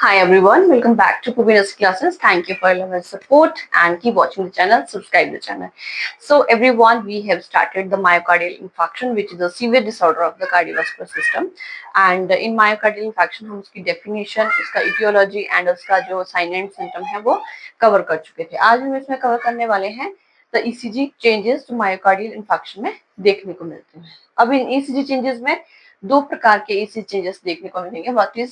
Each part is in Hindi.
Hi everyone, welcome back to Pubina's classes. Thank you for your love and support and keep watching the channel, subscribe the channel. So everyone, we have started the myocardial infarction, which is a severe disorder of the cardiovascular system. And in myocardial infarction हम उसकी definition, उसका etiology and उसका जो sign and symptom है वो cover कर चुके थे. आज हम इसमें cover करने वाले हैं the ECG changes जो myocardial infarction में देखने को मिलते हैं. अब इन ECG changes में दो प्रकार के ECG changes देखने को मिलेंगे.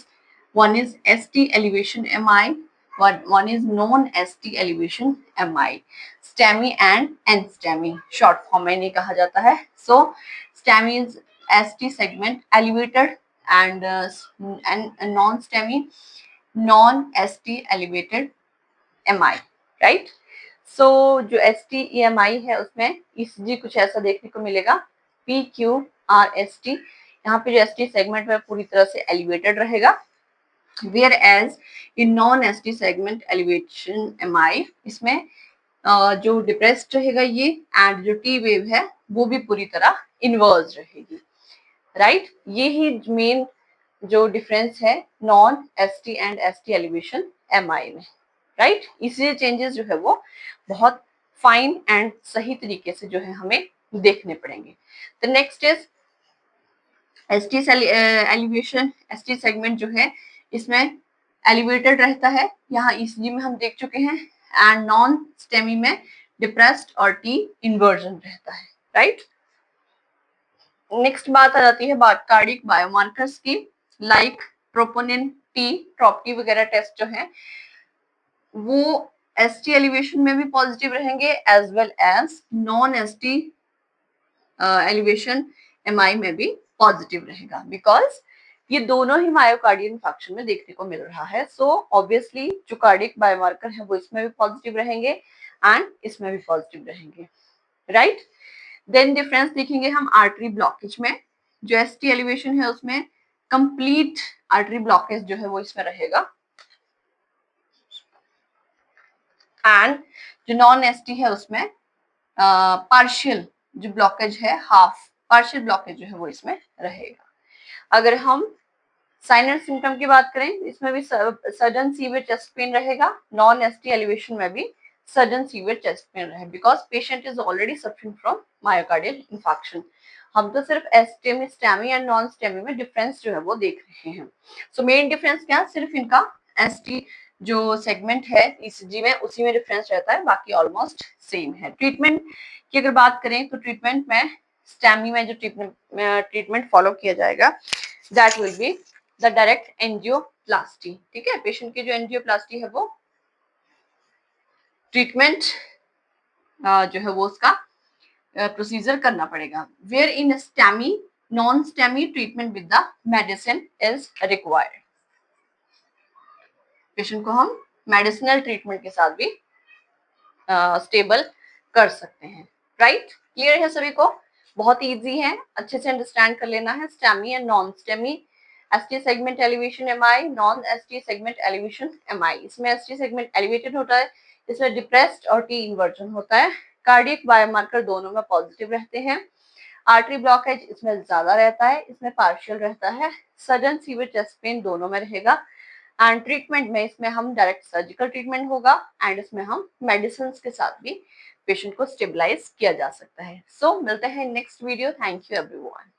One is ST elevation MI, one is non-ST elevation MI, STEMI and NSTEMI. Short form में नहीं कहा जाता है. So STEMI is ST segment elevated and non-STEMI non-ST elevated MI, right? So जो ST EMI है उसमें ECG कुछ ऐसा देखने को मिलेगा. PQRST यहाँ पे जो ST segment में पूरी तरह से elevated रहेगा. Whereas in non-ST segment elevation MI इसमें जो डिप्रेस्ड रहेगा ये एंड जो टी वेव है वो भी पूरी तरह इनवर्स रहेगी, राइट? ये ही मेन जो डिफरेंस है non ST and ST elevation MI में, राइट? इसलिए चेंजेस जो है वो बहुत फाइन एंड सही तरीके से जो है हमें देखने पड़ेंगे. The next is ST elevation. ST segment जो है इसमें एलिवेटेड रहता है, यहाँ ईसीजी में हम देख चुके हैं, एंड नॉन स्टेमी में डिप्रेस्ड और टी इन्वर्जन रहता है, राइट? नेक्स्ट बात आ जाती है कार्डिक बायोमार्कर्स की, लाइक प्रोपोनिन टी, ट्रॉपटी वगैरह टेस्ट जो है वो एसटी एलिवेशन में भी पॉजिटिव रहेंगे as well as non ST elevation MI में भी पॉजिटिव रहेगा, बिकॉज ये दोनों ही मायोकार्डियल इन्फेक्शन में देखने को मिल रहा है. सो ऑब्वियसली जो कार्डिक बायोमार्कर है वो इसमें भी पॉजिटिव रहेंगे एंड इसमें भी पॉजिटिव रहेंगे, राइट? देन डिफरेंस देखेंगे हम आर्टरी ब्लॉकेज में. जो एसटी एलिवेशन है उसमें कंप्लीट आर्टरी ब्लॉकेज जो है वो इसमें रहेगा, एंड जो नॉन एसटी है उसमें पार्शियल जो ब्लॉकेज है, हाफ पार्शियल ब्लॉकेज जो है वो इसमें रहेगा. अगर हम साइन एंड सिम्टम की बात करें, इसमें भी सडन सीवियर चेस्ट पेन रहेगा. नॉन एसटी एलिवेशन में भी सडन सीवियर चेस्ट पेन रहेगा, because patient is already suffering from myocardial infection. हम तो सिर्फ एस्टेमी, स्टेमी एंड नॉन स्टेमी में डिफरेंस जो है वो देख रहे हैं. सो मेन डिफरेंस क्या, सिर्फ इनका एसटी जो सेगमेंट है ईसीजी में उसी में डिफरेंस रहता है, बाकी ऑलमोस्ट सेम है. ट्रीटमेंट की अगर बात करें तो ट्रीटमेंट में स्टेमी में जो ट्रीटमेंट फॉलो किया जाएगा that will be the direct angioplasty. ठीक है, पेशेंट की जो एंजियोप्लास्टी है वो ट्रीटमेंट जो है वो उसका प्रोसीजर करना पड़ेगा. Wherein STEMI non STEMI treatment with the medicine is required. Patient को हम मेडिसिनल ट्रीटमेंट के साथ भी स्टेबल कर सकते हैं, राइट? क्लियर है सभी को? बहुत इजी है, अच्छे से अंडरस्टैंड कर लेना है. STEMI and non STEMI, ST segment elevation MI, non ST segment elevation MI. इसमें एसटी सेगमेंट एलिवेटेड होता है, इसमें डिप्रेस्ड और टी इन्वर्जन होता है. कार्डियक बायोमार्कर दोनों में पॉजिटिव रहते हैं. आर्टरी ब्लॉकेज इसमें ज्यादा रहता है, इसमें पार्शियल रहता है. सडन सीवियर चेस्ट पेन दोनों में रहेगा. एंड ट्रीटमेंट में इसमें हम डायरेक्ट सर्जिकल ट्रीटमेंट होगा एंड इसमें हम मेडिसिन के साथ भी पेशेंट को स्टेबलाइज किया जा सकता है. सो मिलते हैं next video. Thank you everyone.